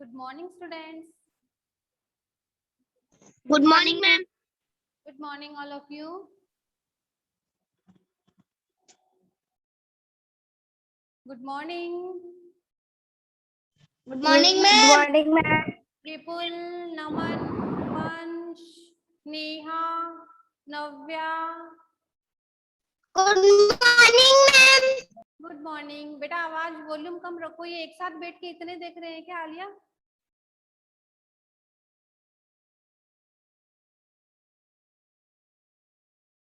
Good morning, students. Good morning, ma'am. Good morning, all of you. Good morning. Good morning, ma'am. Good morning, ma'am. Vipul, Naman, Vansh, Neha, Navya. Good morning, ma'am. Good morning. बेटा आवाज volume कम रखो, ये एक साथ बैठ के इतने देख रहे हैं क्या आलिया?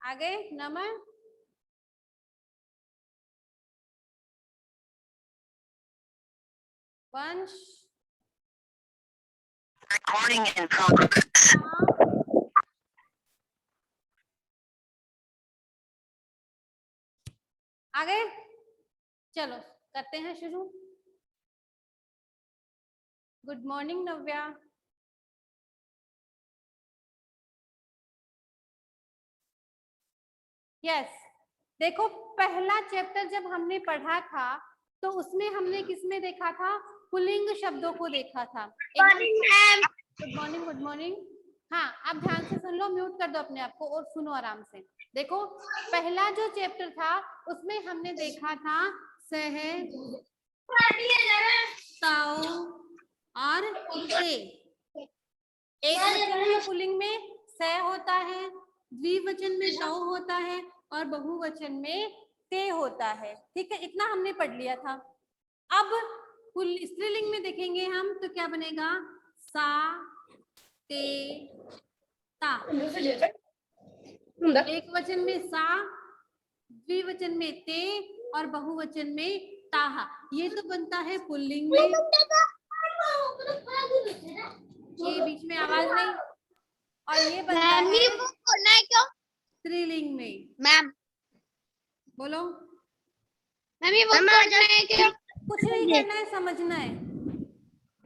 आगे नमन, वंश, Recording in progress. आगे चलो करते हैं शुरू। गुड मॉर्निंग नव्या। यस, देखो पहला चैप्टर जब हमने पढ़ा था तो उसमें हमने किसमें देखा था? पुल्लिंग शब्दों को देखा था। Good morning, good morning. हाँ, आप ध्यान से सुन लो, म्यूट कर दो अपने आप को और सुनो आराम से। देखो पहला जो चैप्टर था उसमें हमने देखा था सह, ताऊ और ते। एक वचन में पुल्लिंग में सह होता है, द्विवचन में तौ होता है और बहुवचन में ते होता है। ठीक है, इतना हमने पढ़ लिया था। अब स्त्रीलिंग में देखेंगे हम तो क्या बनेगा? सा, ते, ता। एक वचन में सा, द्विवचन में ते और बहुवचन में ताहा। ये तो बनता है पुल्लिंग में। ये बीच में आवाज नहीं। और ये बनता है स्त्रीलिंग में। मैम, बोलो। मैम ये करना है क्या? कुछ नहीं करना है, समझना है।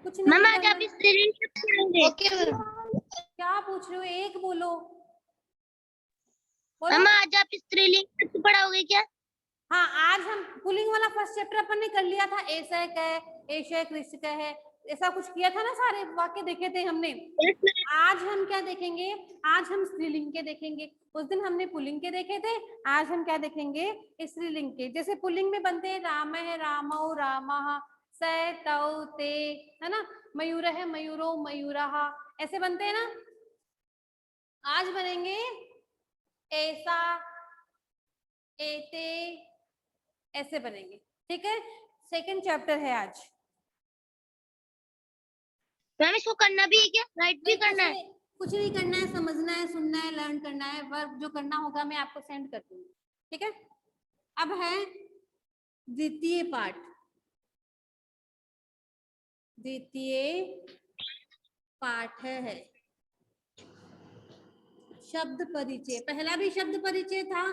कुछ नहीं मैम आज करना आप है। स्त्रीलिंग शब्द पढ़ेंगे। ओके क्या पूछ रहे हो? एक बोलो। बोलो। मैम आज आप स्त्रीलिंग शब्द पढ़ाओगे क्या? हाँ, आज हम पुल्लिंग वाला फर्स्ट चैप्टर अपन ने कर लिया था। ऐसा है, ऐशा कृष्ण है, ऐसा कुछ किया था ना, सारे वाक्य देखे थे हमने। आज हम क्या देखेंगे? आज हम स्त्रीलिंग के देखेंगे। उस दिन हमने पुल्लिंग के देखे थे, आज हम क्या देखेंगे? स्त्रीलिंग के। जैसे पुल्लिंग में बनते हैं राम है, रामौ, रामः, सै, तौ, ते, है ना, मयूर है, मयूरो, मयूरः, ऐसे बनते हैं ना। आज बनेंगे ऐसा, एते, ऐसे बनेंगे। ठीक है, सेकंड चैप्टर है आज। मैम इसको करना भी है क्या? राइट भी करना है? कुछ नहीं करना है, समझना है, सुनना है, लर्न करना है। वर्क जो करना होगा मैं आपको सेंड कर दूंगी। ठीक है, अब है द्वितीय पाठ। द्वितीय पाठ है शब्द परिचय। पहला भी शब्द परिचय था,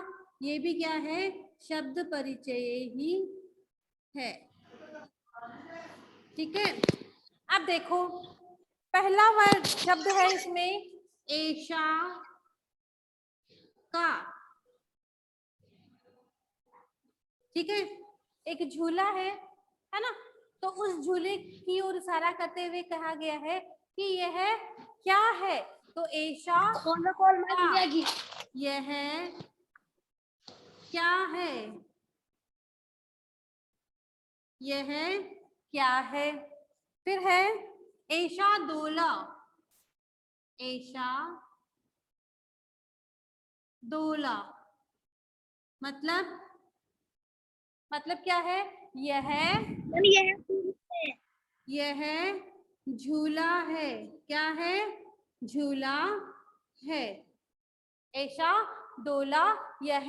ये भी क्या है? शब्द परिचय ही है। ठीक है, अब देखो पहला वर्ड शब्द है इसमें ऐशा का। ठीक है, एक झूला है ना, तो उस झूले की ओर इशारा करते हुए कहा गया है कि यह क्या है? तो ऐशा का, यह क्या है? यह क्या है? फिर है ऐशा दोला। ऐशा दोला मतलब क्या है? यह झूला है। क्या है? झूला है। ऐशा डोला, यह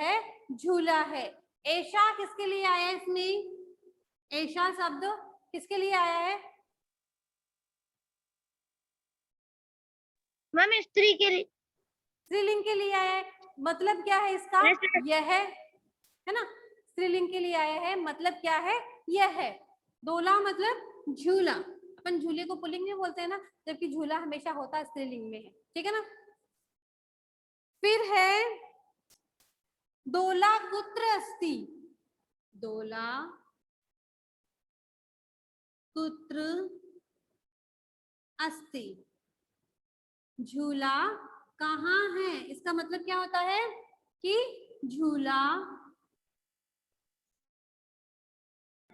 झूला है। ऐशा किसके लिए आया है इसमें? ऐशा शब्द किसके लिए आया है? मैम स्त्री के लिए। स्त्रीलिंग के लिए आया है। मतलब क्या है इसका? यह है ना, स्त्रीलिंग के लिए आया है। मतलब क्या है? यह है। डोला मतलब झूला। अपन झूले को पुल्लिंग में बोलते हैं ना, जबकि झूला हमेशा होता स्त्रीलिंग में है। ठीक है ना। फिर है दोला कुत्र अस्ति। दोला कुत्र अस्ति। झूला कहाँ है, इसका मतलब क्या होता है कि झूला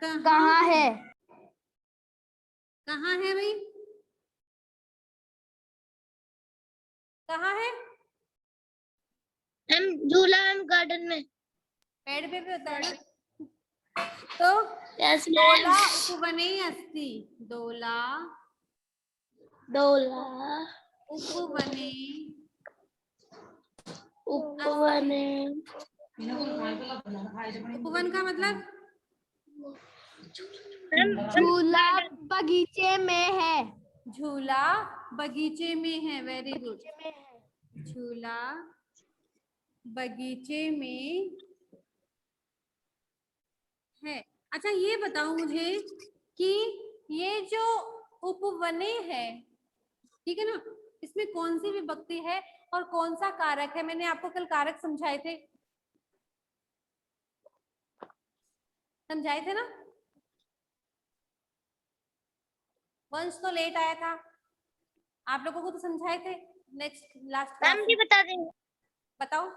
कहाँ है। कहाँ है भाई, कहाँ है? मैम झूला मैम गार्डन में। पेड़ पे भी होता है ना। तो यस दोला उपवने अस्ति। दोला डोला उपवने उपवने। उपवन का मतलब झूला बगीचे में है। झूला बगीचे में है। Very good. झूला बगीचे में है। अच्छा ये बताओ मुझे कि ये जो उपवने है, ठीक है ना, इसमें कौन सी विभक्ति है और कौन सा कारक है? मैंने आपको कल कारक समझाए थे ना। वंश तो लेट आया था, आप लोगों को तो समझाए थे नेक्स्ट लास्ट मैम जी बता देंगे। बताओ।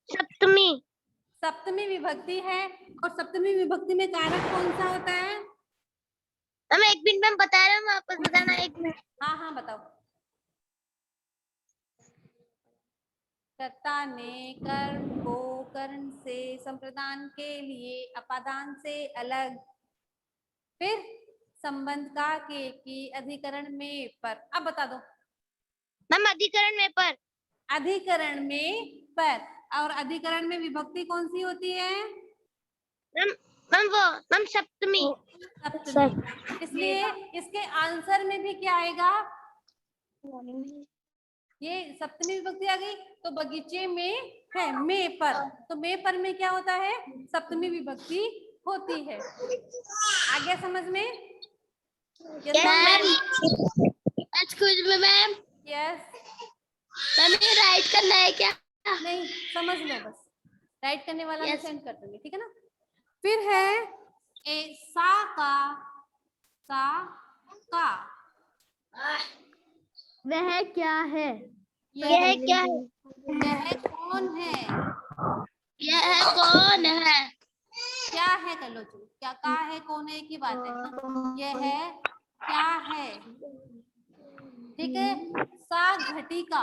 सप्तमी। सप्तमी विभक्ति है और सप्तमी विभक्ति में कारक कौन सा होता है? हम एक मिनट में बता रहे हैं, वापस बताना 1 मिनट। हाँ हाँ बताओ। कर्ता ने कर्म को कर्ण से संप्रदान के लिए अपादान से अलग, फिर संबंध का के की अधिकरण में पर। अब बता दो। मैम अधिकरण में पर। अधिकरण में पर, और अधिकरण में विभक्ति कौन सी होती है? मैम सप्तमी। सप्तमी। इसलिए इसके आंसर में भी क्या आएगा? ये सप्तमी विभक्ति आ गई तो बगीचे में है, में पर, तो में पर में क्या होता है? सप्तमी विभक्ति होती है। आ गया समझ में? Ma'am excuse me ma'am. Yes. Ma'am ये राइट करना है क्या? नहीं, समझ लो बस। राइट करने वाला मैं Yes. सेंड कर दूंगी, ठीक है ना। फिर है सा का वह क्या है? यह क्या है? यह कौन है? यह कौन है? क्या है कर लो तुम, क्या का है कौन है की बात है ना। यह है क्या है, ठीक है। सा घटिका,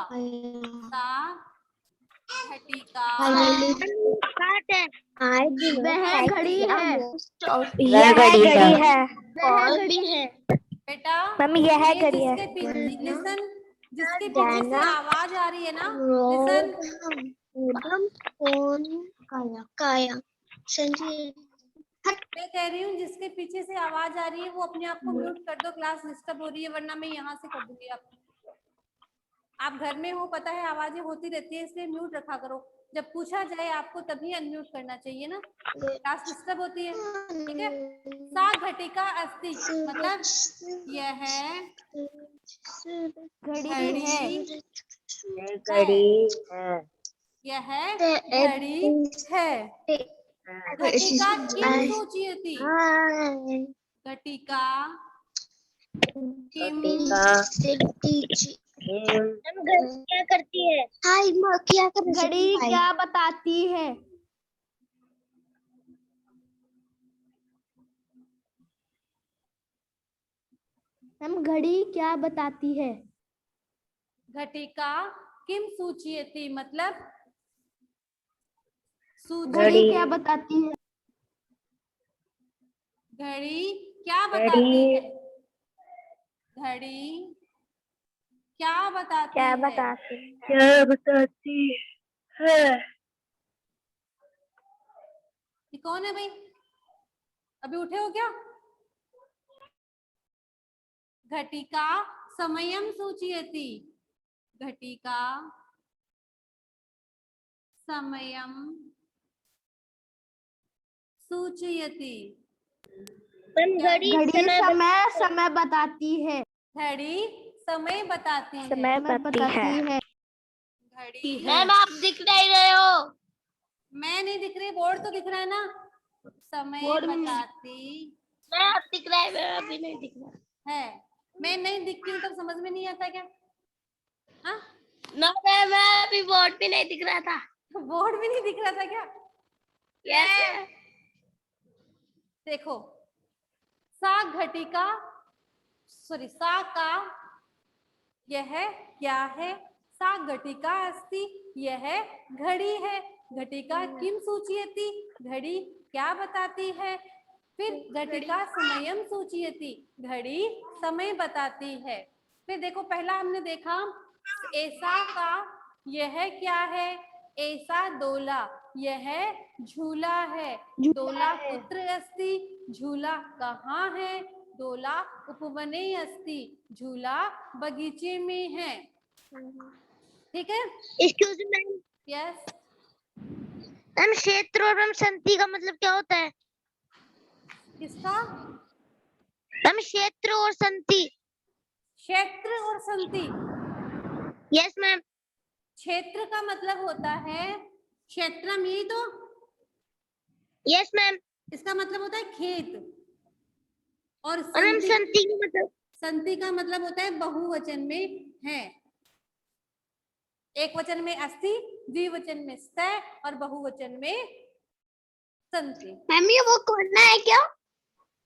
सा घटिका। बात है। वह घड़ी है। वह घड़ी है। वह घड़ी है। बेटा मम्मी यह ये घड़ी है। जिसके पीछे लिसन, जिसके पीछे से आवाज आ रही है ना, लिसन। काया संजय। मैं कह रही हूँ जिसके पीछे से आवाज आ रही है वो अपने आप को म्यूट कर दो, क्लास डिस्टर्ब हो रही है, वरना मैं यहाँ से कर दूंगी आपको। आप घर में हो, पता है आवाजें होती रहती है, इसलिए म्यूट रखा करो। जब पूछा जाए आपको तभी अनम्यूट करना चाहिए ना, क्लास डिस्टर्ब होती है, ठीक है। सा घटिका अस्ति मतलब यह घड़ी है। घड़ी है। यह घड़ी है। घटिका किम सूचयति? घटिका किम क्या करती है? हाय माँ क्या कर रही है? घड़ी क्या बताती है? हम घड़ी क्या बताती है? घटिका किम सूचयति मतलब घड़ी क्या बताती है? घड़ी क्या बताती है? घड़ी क्या बताती है? क्या बताती है? ये कौन है भाई, अभी उठे हो क्या? घटिका समयम सूचयति। घटिका समयम सूचयति। घड़ी समय बताती है। घड़ी समय बताती है। समय बताती है। घड़ी मैम आप दिख नहीं रहे हो। मैं नहीं दिख रही, बोर्ड तो दिख रहा है ना। समय बोर्ड में नहीं। बताती मैं अब दिख रहा है, मैं अभी नहीं दिख रहा है। मैं नहीं दिखती हूँ तब समझ में नहीं आता क्या? हाँ, ना, मैं अभी बोर्ड भी नहीं दिख रहा था। बोर्ड भी नहीं दिख रहा था क्या? यस देखो, सा घटिका, सॉरी, सा का यह क्या है? सा घटिका अस्ति, यह घड़ी है। घटिका किम सूचयति, घड़ी क्या बताती है? फिर घटिका समयम सूचयति, घड़ी समय बताती है। फिर देखो, पहला हमने देखा ऐसा का यह क्या है? ऐसा दोला, यह झूला है। दोला कुत्र अस्ति, झूला कहाँ है? दोला उपवने अस्ति, झूला बगीचे में है। ठीक है? Excuse me ma'am. Yes. Ma'am क्षेत्र और मैम संति का मतलब क्या होता है? किसका? मैम क्षेत्र और संति। क्षेत्र और संति। Yes ma'am. क्षेत्र का मतलब होता है क्षेत्रम, यही तो। Yes ma'am. इसका मतलब होता है खेत। और मैम संति, संति का मतलब? संति का मतलब होता है बहुवचन में है। एक वचन में अस्ति, द्विवचन में स्त और बहुवचन में संति। मैम ये वो करना है क्या?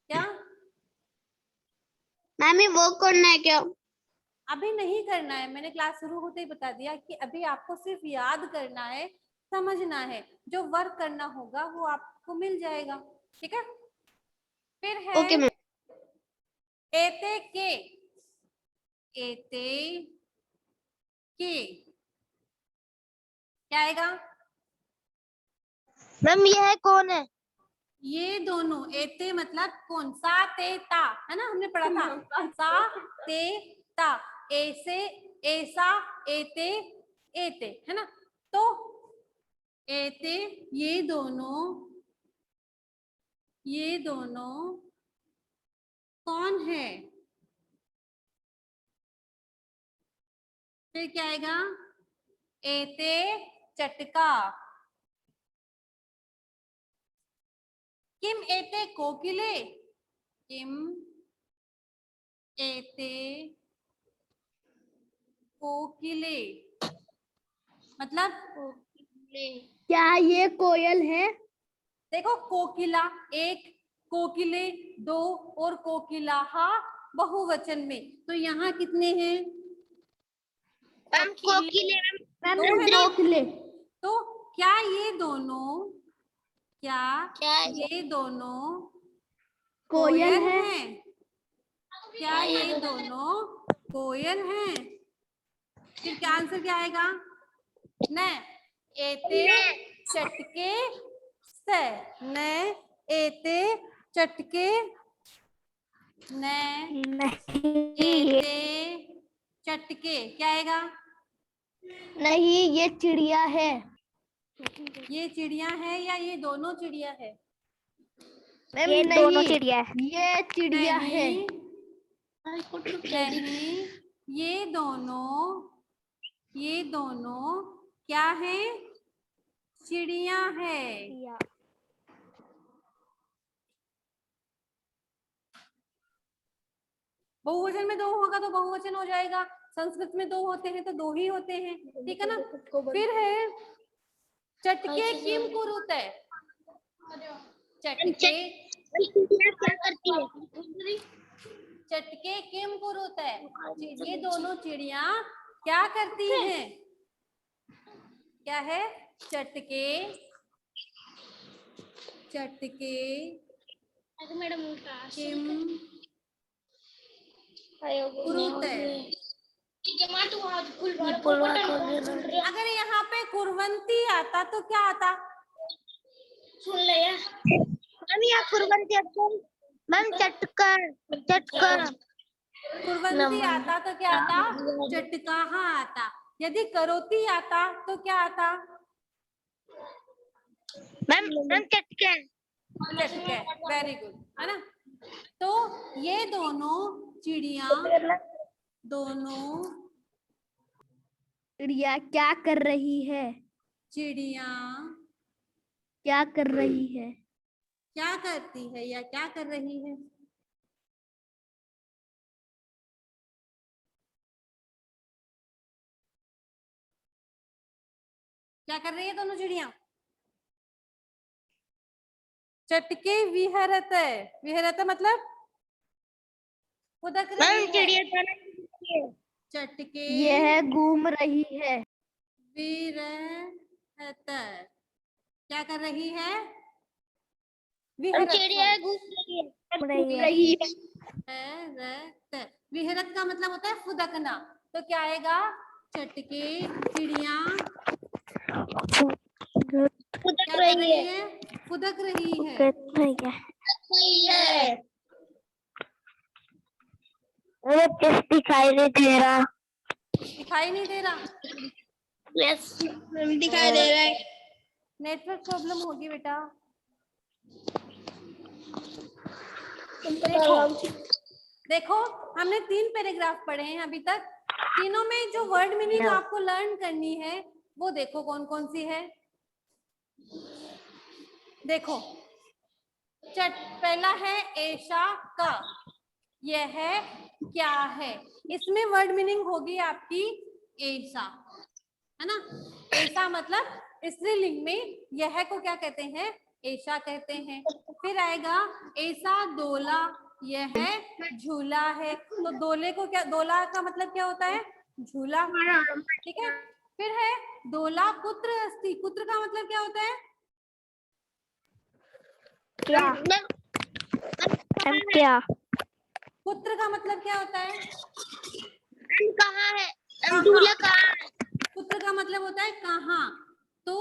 क्या? मैम ये वो करना है क्या? अभी नहीं करना है, मैंने क्लास शुरू होते ही बता दिया कि अभी आपको सिर्फ याद करना है, समझना है। जो वर्क करना होगा वो आपको मिल जाएगा। ठीक है? फिर है ओके मैम। एते के, एते के क्या आएगा? मैम ये है कौन है? ये दोनों, एते मतलब कौन? सा ते ता, है ना, हमने पढ़ा था। सा ते ता, ऐसे, ऐसा, एते, एते, है ना। तो एते, ये दोनों कौन है? फिर क्या आएगा? एते चटका, किम एते कोकिले, किम एते कोकिले, मतलब क्या ये कोयल है? देखो, कोकिला एक, कोकिले दो और कोकिलाहा बहुवचन में, तो यहाँ कितने हैं? मैम कोकिले। मैम दो है ना? कोकिले। तो क्या ये दोनों, क्या क्या ये दोनों कोयल कोयल है? हैं? क्या ये दोनों कोयल हैं? फिर क्या आंसर क्या आएगा? न एते चटके से, न एते चटके, न एते चटके, क्या आएगा? नहीं, ये चिड़िया है। ये चिड़िया है या ये दोनों चिड़िया है? मैम ये नहीं, दोनों चिड़िया है। ये चिड़िया है। नहीं, ये दोनों क्या है? चिड़िया है। बहुवचन में दो होगा तो बहुवचन हो जाएगा, संस्कृत में दो होते हैं तो दो ही होते हैं। ठीक है ना? फिर है चटके किम कुरुते, चटके, क्या करती है? चटके किम कुरुते, ये दोनों चिड़िया क्या करती हैं? क्या है? चटके, चटके किम कुरुते। अगर यहाँ पे कुर्वंती आता तो क्या आता? सुन ले यार। मैम यहाँ कुर्बानी मैम चटका, चटका। कुर्वंती आता तो क्या आता? चटकाहा आता। यदि करोती आता तो क्या आता? मैम मैम चटका। चटके। वेरी गुड, है ना। तो ये दोनों चिड़िया, दोनों चिड़िया क्या कर रही है? चिड़िया क्या कर रही है? क्या करती है या क्या कर रही है? क्या कर रही है दोनों चिड़िया? चटके विहरत है। विहरत मतलब फुदक रही मैम है। चिड़िया खाना चटके यह घूम रही है। विरहत क्या कर रही है? हम विहरत चिड़िया घूम रही है। घूम रही है। विहरत। विहरत का मतलब होता है फुदकना, तो क्या आएगा? चटके चिड़िया फुदक क्या कर रही रही है। है? फुदक रही है। सही है। मुझे कुछ दिखाई नहीं दे रहा। दिखाई नहीं दे रहा? यस मैम दिखाई दे रहा है। नेटवर्क प्रॉब्लम होगी बेटा। देखो हमने 3 पैराग्राफ पढ़े हैं अभी तक। तीनों में जो वर्ड मीनिंग आपको लर्न करनी है वो देखो कौन कौन सी है। देखो पहला है ऐसा का, यह क्या है। इसमें वर्ड मीनिंग होगी आपकी ऐसा, है ना। ऐसा मतलब स्त्रीलिंग में यह को क्या कहते हैं? ऐसा कहते हैं। फिर आएगा ऐसा दोला, यह झूला है। तो दोले को क्या, दोला का मतलब क्या होता है? झूला, ठीक है। फिर है दोला पुत्र अस्ति, पुत्र का मतलब क्या होता है? क्या? क्या? पुत्र का मतलब क्या होता है? कहाँ है? कहाँ? झूला कहाँ है? पुत्र का मतलब होता है कहाँ। तो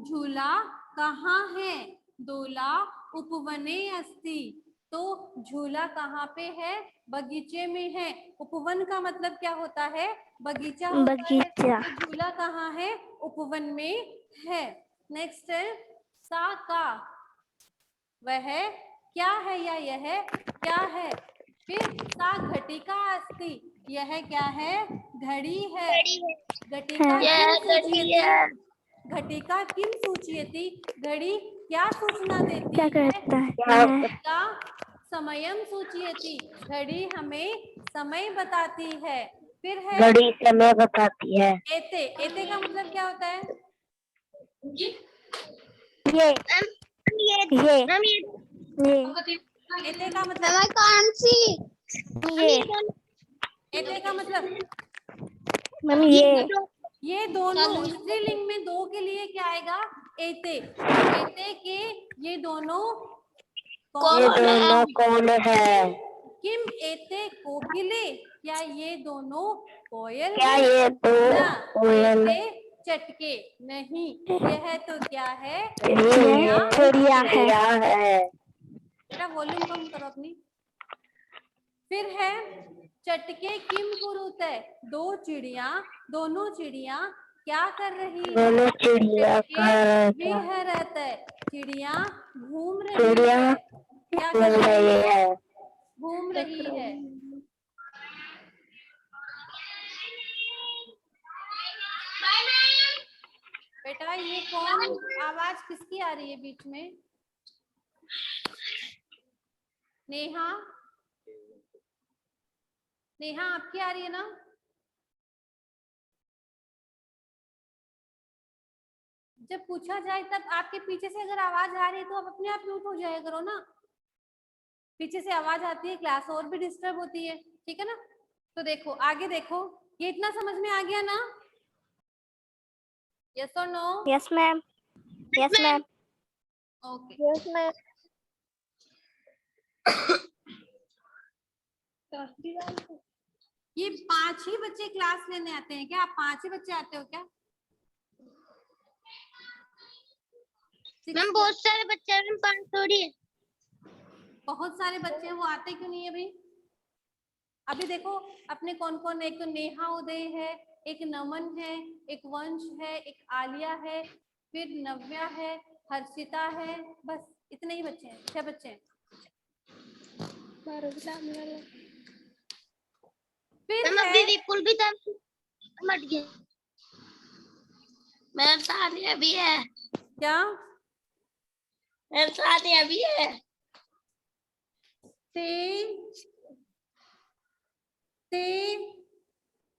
झूला कहाँ है? दोला उपवने अस्ति, तो झूला कहाँ पे है? बगीचे में है। उपवन का मतलब क्या होता है? बगीचा होता है। बगीचा। तो झूला कहाँ है? उपवन में है। नेक्स्ट है सा का, वह क्या है या यह क्या है। फिर सा घटिका अस्ति, यह क्या है? घड़ी है। घटिका किम सूचयति, घटिका किम सूचयति, घड़ी क्या सूचना देती क्या है? करता है? का समयम सूचयति, घड़ी हमें समय बताती है। फिर है घड़ी समय बताती है। एते, एते का मतलब क्या होता है? ये एते का मतलब, कौन सी? ये एते का मतलब मैम ये दोनों। स्त्रीलिंग में दो के लिए क्या आएगा? एते। तो एते के ये दोनों कौन ये दोनों कौन है? किम एते कोकिले, क्या ये दोनों कोयल क्या है? ये दो ना, कोयल? एते चटके नहीं, यह तो क्या है? ये चिड़िया है। चिड़िया है। बेटा वॉल्यूम कम करो अपनी। फिर है चटके किम कुरुते, दो चिड़िया, दोनों चिड़िया क्या कर रही है? दोनों चिड़िया चटके का विहरत है, चिड़िया घूम रही चिड़िया है। क्या घूम कर रही रही है? है। घूम रही है। बेटा ये कौन आवाज किसकी आ रही है बीच में? नेहा, नेहा आपकी आ रही है ना? जब पूछा जाए तब आपके पीछे से अगर आवाज आ रही है तो आप अपने आप म्यूट हो जाया करो ना। पीछे से आवाज आती है, क्लास और भी डिस्टर्ब होती है, ठीक है ना। तो देखो आगे देखो, ये इतना समझ में आ गया ना? यस और no? Yes ma'am. Yes ma'am. Okay. Yes ma'am. ये 5 ही बच्चे क्लास लेने आते हैं क्या? आप 5 ही बच्चे आते हो क्या? मैम बहुत सारे बच्चे हैं, 5 थोड़ी है। बहुत सारे बच्चे हैं, वो आते क्यों नहीं है भाई? अभी देखो अपने कौन कौन, एक तो नेहा उदय है, एक नमन है, एक वंश है, एक आलिया है, फिर नव्या है, हर्षिता है, बस इतने ही बच्चे हैं, 6 बच्चे हैं। फिर मैम है अभी विपुल भी था, मट गया। मेरा साथ अभी है। क्या? मेरे साथ अभी है। ते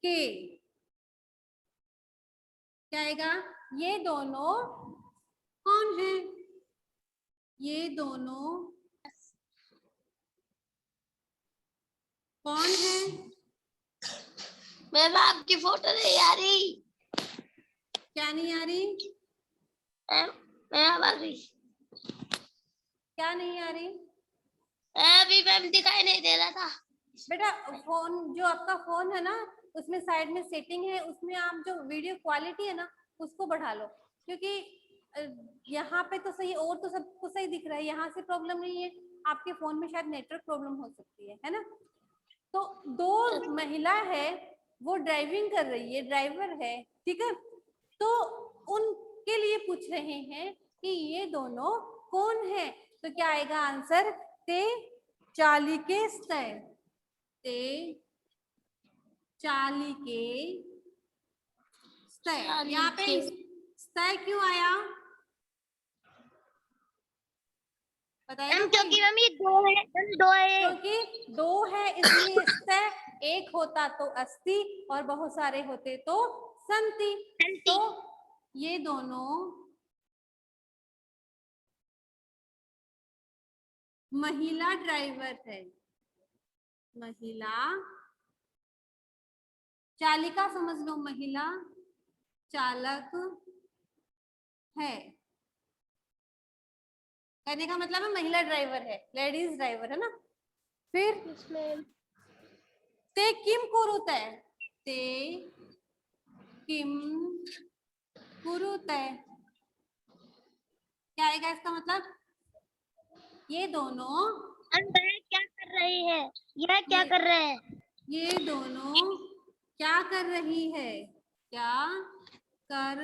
के क्या आएगा? ये दोनों कौन है? ये दोनों कौन है? मैम आपकी फोटो नहीं आ रही। क्या नहीं आ रही? मैम आ रही। क्या नहीं आ रही? अभी मैम दिखाई नहीं दे रहा था। बेटा फोन, जो आपका फोन है ना, उसमें साइड में सेटिंग है, उसमें आप जो वीडियो क्वालिटी है ना उसको बढ़ा लो, क्योंकि यहाँ पे तो सही, और तो सबको सही दिख रहा है, यहाँ से प्रॉब्लम नहीं है, आपके फोन में शायद नेटवर्क प्रॉब्लम हो सकती है ना। तो दो महिला है, वो ड्राइविंग कर रही है, ड्राइवर है, ठीक है। तो उनके लिए पूछ रहे हैं कि ये दोनों कौन है? तो क्या आएगा आंसर? ते चालिके स्तय, ते चालिके स्तय। यहाँ पे स्तय क्यों आया बताइए ना मैम कोई? क्योंकि मैम ये दो है, दो है। क्योंकि दो है इसलिए स्तय, एक होता तो अस्ति और बहुत सारे होते तो संति। तो ये दोनों महिला ड्राइवर है, महिला चालिका समझ लो, महिला चालक है, कहने का मतलब है महिला ड्राइवर है, लेडीज ड्राइवर है ना। फिर ते किम कुरुते, ते किम कुरुते, क्या आएगा इसका मतलब? ये दोनों, क्या कर रही है? यह क्या कर रहे हैं? ये दोनों क्या कर रही है, क्या कर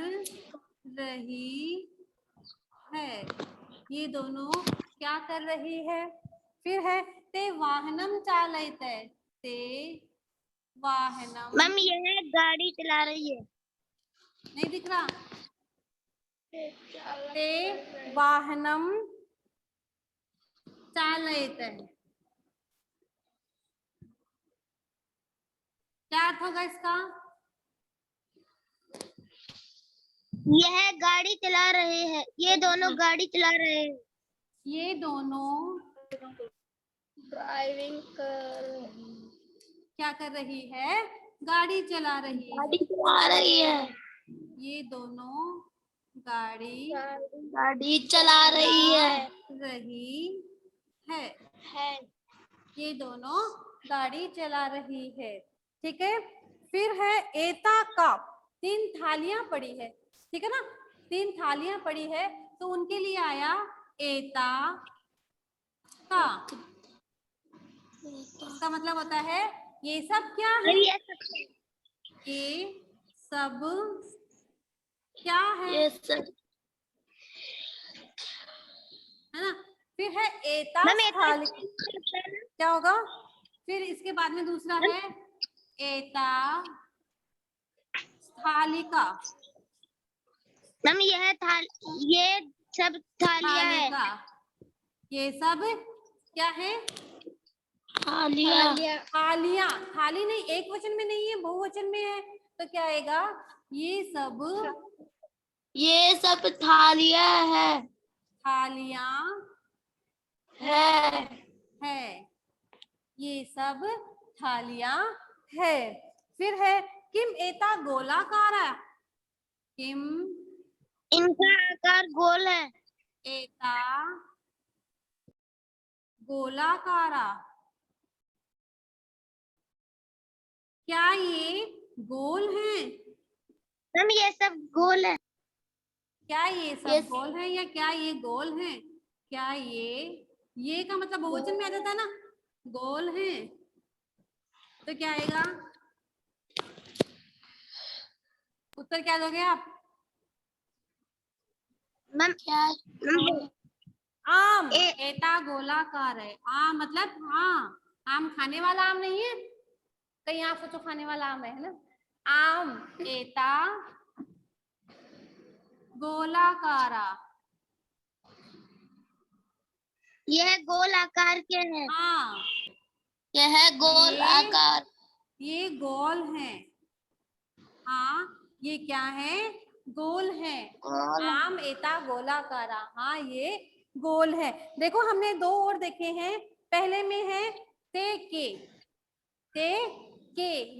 रही है, ये दोनों क्या कर रही है। फिर है ते वाहनम चालयते, ते वाहनम, मैम यह गाड़ी चला रही है। नहीं दिख रहा? ते वाहनम चालयते, क्या अर्थ होगा इसका? यह गाड़ी चला रहे हैं, ये दोनों गाड़ी चला रहे हैं। ये दोनों ड्राइविंग कर, क्या कर रही है? गाड़ी चला रही है। गाड़ी चला रही है। ये दोनों गाड़ी चला रही है। रही है, ये दोनों गाड़ी चला रही है, ठीक है। फिर है एता का, तीन थालियां पड़ी है, ठीक है ना, तीन थालियां पड़ी है, तो उनके लिए आया एता का। इसका मतलब होता है ये सब क्या है? ये सब क्या है? ये सब है ना। फिर है एता मैम थाली, क्या होगा? फिर इसके बाद में दूसरा है एता थालिका, मैम यह ये सब थालियां है। थालिका, ये सब क्या है? थालियां। थालियां, थाली नहीं, एक वचन में नहीं है, बहुवचन में है, तो क्या आएगा? ये सब थालियां है। थालियां है। ये सब थालियां है। फिर है किम एता गोलाकारा, किम इनका आकार गोल है। एता गोलाकारा, क्या ये गोल है? मैम ये सब गोल है। क्या ये सब गोल है, या क्या ये गोल है? क्या ये का मतलब बहुवचन में आ जाता है ना, गोल है, तो क्या आएगा? उत्तर क्या दोगे आप? मैम क्या? आम, एता गोलाकार है, आम मतलब हाँ, आम खाने वाला आम नहीं है, कहीं आप सोचो खाने वाला आम है ना। आम एता गोलाकारा, यह गोल आकार के है। हाँ यह गोल आकार, ये गोल है, हाँ ये क्या है? गोल है। आम एता गोलाकारा, हाँ ये गोल है। देखो हमने दो और देखे हैं, पहले में है ते के,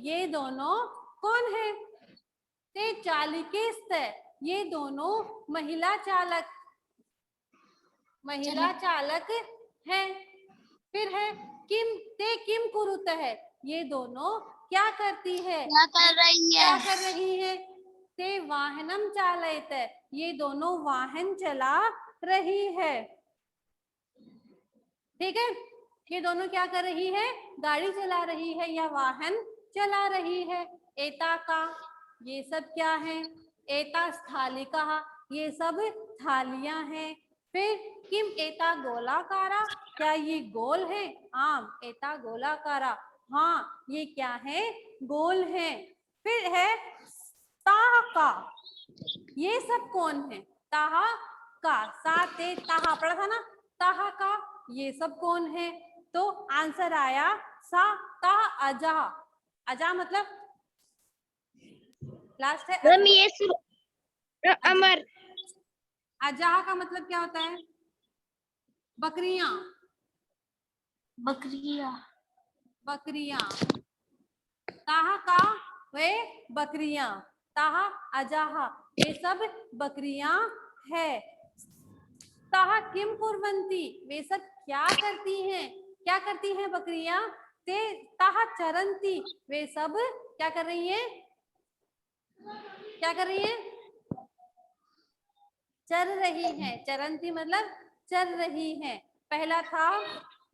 ये दोनों कौन है? ते चालिकेस्त, ये दोनों महिला चालक है। फिर है किम ते किम कुरुत है, ये दोनों क्या करती है? क्या कर रही क्या है? कर रही है? ते वाहनम चालयत, ये दोनों वाहन चला रही है। ठीक है, ये दोनों क्या कर रही है? गाड़ी चला रही है या वाहन चला रही है। एता का, ये सब क्या है? एता स्थालिका, ये सब थालियां हैं। फिर किम एता गोलाकारा, क्या ये गोल है? आम एता गोलाकारा, हाँ ये क्या है? गोल है। फिर है ताहा का, ये सब कौन है? ताहा का, साते ताहा पढ़ा था ना, ताहा का, ये सब कौन है? तो आंसर आया सा ता अजा। अजा मतलब लास्ट है मैम अजा। ये अमर। अजा का मतलब क्या होता है? बकरियां, बकरिया। बकरियां। ताहा का वे बकरियां, ताहा अजाहा, ये सब बकरियां है। ताहा किम कुर्वंती, वे सब क्या करती हैं? क्या करती हैं बकरियां? ते ताहा चरंती, वे सब क्या कर रही हैं? क्या कर रही हैं? चर रही हैं। चरंती मतलब चर रही हैं। पहला था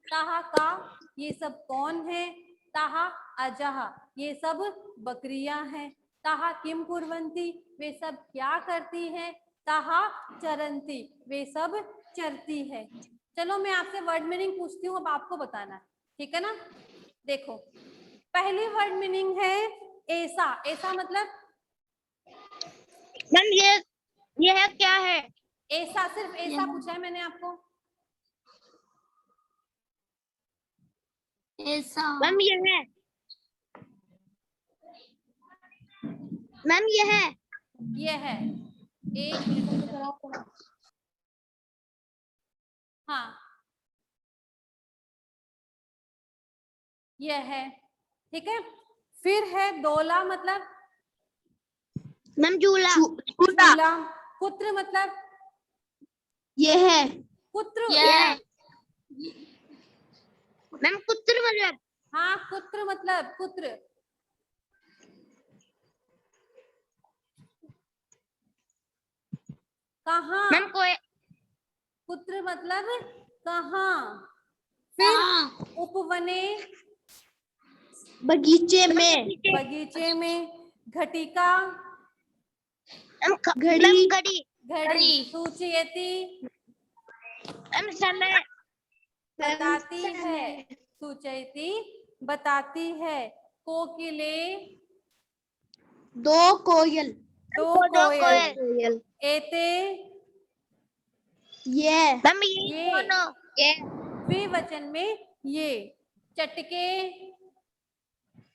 ताहा का, ये सब कौन है? ताहा अजहा, ये सब बकरियां हैं। ताहा किम कुर्वंती, वे सब क्या करती हैं? ताहा चरंती, वे सब चरती है। चलो मैं आपसे वर्ड मीनिंग पूछती हूँ, अब आपको बताना है, ठीक है ना? देखो पहली वर्ड मीनिंग है ऐसा। ऐसा मतलब मैम यह क्या है? ऐसा, सिर्फ ऐसा पूछा है मैंने आपको। ऐसा। मैम यह है। मैम यह है। यह है, एक मिनट। हाँ यह है, ठीक है। फिर है दोला मतलब मैम झूला। झूला। पुत्र मतलब यह है। पुत्र। मैम पुत्र मतलब। हाँ पुत्र मतलब पुत्र। कहाँ? मैम कोई। पुत्र मतलब कहाँ। फिर उपवने, बगीचे में। बगीचे में। घटिका, घड़ी। घड़ी। घड़ी। सूचयति, मैम समय। बताती है। सूचयति बताती है। कोकिले, दो कोयल। दो कोयल। एते, ये। मैम ये। दोनों। ये। द्विवचन में ये। चटके,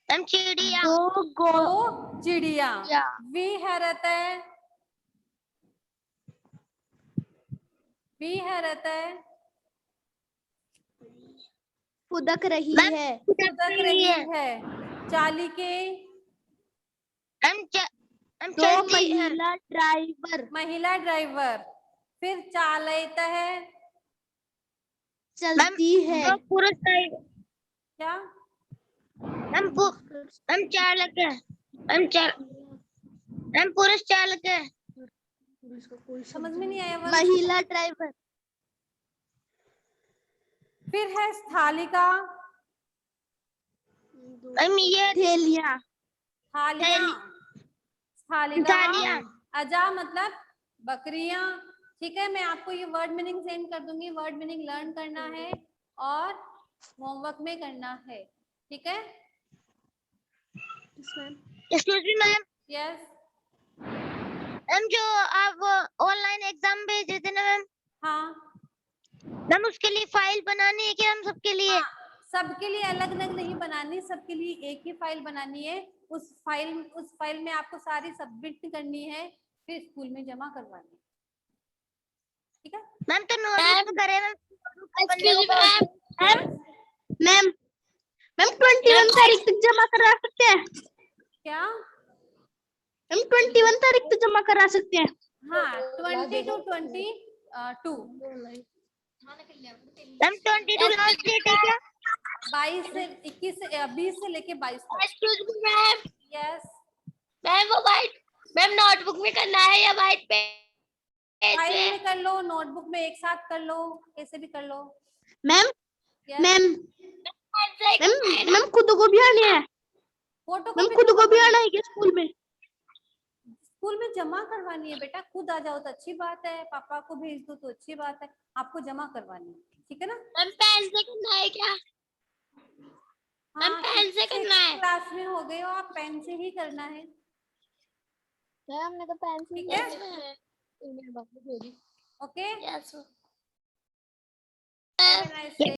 मैम चिड़िया। दो चिड़िया। विहरत, विहरत फुदक रही है। फुदक रही है। चालिके, दो महिला ड्राइवर। महिला ड्राइवर। फिर चालयत है, चलती है। दो पुरुष ड्राइवर। क्या? हम चालक है। हम पुरुष चालक है। समझ में नहीं आया। महिला ड्राइवर। फिर है स्थालिका, ये थैलियाँ। थालियां। थालिका। अजा मतलब बकरियां। ठीक है, मैं आपको ये वर्ड मीनिंग सेंड कर दूंगी। वर्ड मीनिंग लर्न करना है और होमवर्क में करना है, ठीक है? Excuse me ma'am. Yes ma'am जो आप ऑनलाइन एग्जाम भेज देते ना मैम, हाँ। मैम उसके लिए फाइल बनानी है क्या हम सबके लिए? हाँ, सबके लिए अलग अलग नहीं बनानी, सबके लिए एक ही फाइल बनानी है। उस फाइल में आपको सारी सबमिट करनी है। फिर स्कूल में जमा करवानी है, ठीक है। मैम तो नोटबुक करे मैम मैम 21 तारीख तक जमा करा सकते हैं। क्या? हम 21 तारीख तक जमा करा सकते हैं। हाँ 20 to 22 मैम 22 लास्ट डेट है क्या? 22 से 21 से 20 से लेके 22 तक। Excuse me ma'am, yes ma'am वो वाइट मैम नोटबुक में करना है या वाइट पे? फाइल में कर लो, नोटबुक में एक साथ कर लो, कैसे भी कर लो। Ma'am Yes. Ma'am ma'am ma'am खुद को भी आनी है। फोटो मैम कॉपी खुद तो को भी करवानी आना है क्या स्कूल में? स्कूल में जमा करवानी है बेटा, खुद आ जाओ तो अच्छी बात है, पापा को भेज दो तो अच्छी बात है, आपको जमा करवानी है, ठीक है ना। मैम पेन से करना है क्या? हाँ पेन से करना है। क्लास में हो गए हो आप, पेन से ही करना है, मैम ने तो पेन से ठीक है। Okay, yes have a nice day.